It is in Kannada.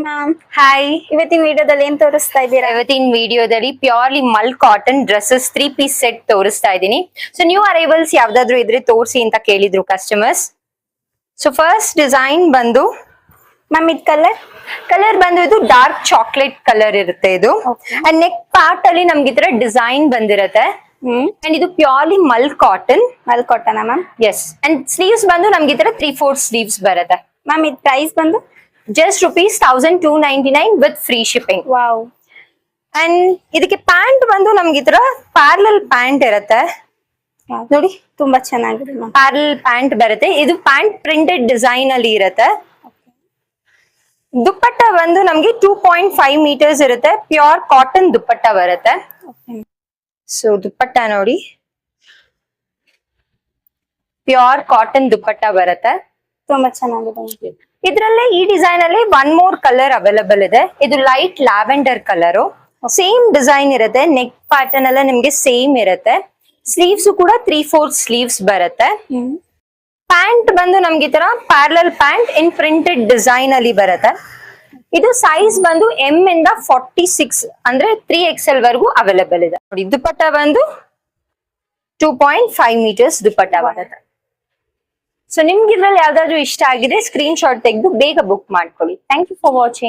Ma'am, hi. ಇವತ್ತಿನ ವಿಡಿಯೋದಲ್ಲಿ ಏನ್ ತೋರಿಸ್ತಾ ಇದ್ದೀರಾ? ಇವತ್ತಿನ ವಿಡಿಯೋದಲ್ಲಿ purely mul cotton dresses 3 piece set ತೋರಿಸ್ತಾ ಇದ್ದೀನಿ. ಸೊ ನ್ಯೂ ಅರೈವಲ್ಸ್ ಯಾವ್ದಾದ್ರು ಇದ್ರೆ ತೋರಿಸಿ ಅಂತ ಕೇಳಿದ್ರು ಕಸ್ಟಮರ್ಸ್. ಸೊ ಫಸ್ಟ್ ಡಿಸೈನ್ ಬಂದು ಮ್ಯಾಮ್, ಇದು ಕಲರ್ ಬಂದು ಇದು ಡಾರ್ಕ್ ಚಾಕ್ಲೇಟ್ ಕಲರ್ ಇರುತ್ತೆ ಇದು. ಅಂಡ್ ನೆಕ್ ಪಾರ್ಟ್ ಅಲ್ಲಿ ನಮ್ಗೆ ಈ ತರ ಡಿಸೈನ್ ಬಂದಿರತ್ತೆ. ಅಂಡ್ ಇದು purely mul cotton. Ma'am. Yes. And sleeves ಬಂದು ನಮ್ಗೆ ಈ ತರ 3/4 ಸ್ಲೀವ್ಸ್ ಬರುತ್ತೆ. ಮ್ಯಾಮ್, ಇದು ಪ್ರೈಸ್ ಬಂದು just ₹1299 with free shipping. Wow. And ಇದಕ್ಕೆ ಪ್ಯಾಂಟ್ ಬಂದು ನಮ್ಗೆ ಈ ತರ ಪ್ಯಾರಲಲ್ ಪ್ಯಾಂಟ್ ಇರುತ್ತೆ ನೋಡಿ, ತುಂಬಾ ಚೆನ್ನಾಗಿದೆ ಮ್ಯಾಮ್. ಪ್ಯಾರಲಲ್ ಪ್ಯಾಂಟ್ ಬರುತ್ತೆ. ಇದು ಪ್ಯಾಂಟ್ ಪ್ರಿಂಟೆಡ್ ಡಿಸೈನ್ ಅಲ್ಲಿ ಇರುತ್ತೆ. ದುಪ್ಪಟ್ಟ ಬಂದು ನಮ್ಗೆ 2.5 ಮೀಟರ್ಸ್ ಇರುತ್ತೆ. ಪ್ಯೂರ್ ಕಾಟನ್ ದುಪ್ಪಟ್ಟ ಬರುತ್ತೆ. ಸೊ ದುಪ್ಪಟ್ಟ ನೋಡಿ, ಪ್ಯೂರ್ ಕಾಟನ್ ದುಪ್ಪಟ್ಟ ಬರುತ್ತೆ. ತುಂಬಾ ಚೆನ್ನಾಗಿದೆ. ಇದ್ರಲ್ಲೇ ಈ ಡಿಸೈನ್ ಅಲ್ಲಿ ಒನ್ ಮೋರ್ ಕಲರ್ ಅವೈಲಬಲ್ ಇದೆ. ಇದು light lavender colour. Same design ಇರುತ್ತೆ. ನೆಕ್ ಪ್ಯಾಟರ್ನ್ ಎಲ್ಲ ನಿಮ್ಗೆ ಸೇಮ್ ಇರುತ್ತೆ. ಸ್ಲೀವ್ಸ್ ಕೂಡ 3/4 ಸ್ಲೀವ್ಸ್ ಬರುತ್ತೆ. ಪ್ಯಾಂಟ್ ಬಂದು ನಮ್ಗೆ ಈ ತರ ಪ್ಯಾರಲಲ್ ಪ್ಯಾಂಟ್ ಇನ್ ಪ್ರಿಂಟೆಡ್ ಡಿಸೈನ್ ಅಲ್ಲಿ ಬರುತ್ತೆ. ಇದು ಸೈಜ್ ಬಂದು M ಇಂದ 46 ಅಂದ್ರೆ 3XL ವರೆಗೂ ಅವೈಲಬಲ್ ಇದೆ ನೋಡಿ. ದುಪ್ಪಟ್ಟ ಬಂದು 2.5 ಮೀಟರ್ಸ್ ದುಪ್ಪಟ್ಟ ಬರುತ್ತೆ. ಸೊ ನಿಮ್ಗೆ ಇದ್ರಲ್ಲಿ ಯಾವ್ದಾದ್ರು ಇಷ್ಟ ಆಗಿದೆ ಸ್ಕ್ರೀನ್ ಶಾಟ್ ತೆಗೆದು ಬೇಗ ಬುಕ್ ಮಾಡ್ಕೊಳ್ಳಿ. Thank you for watching.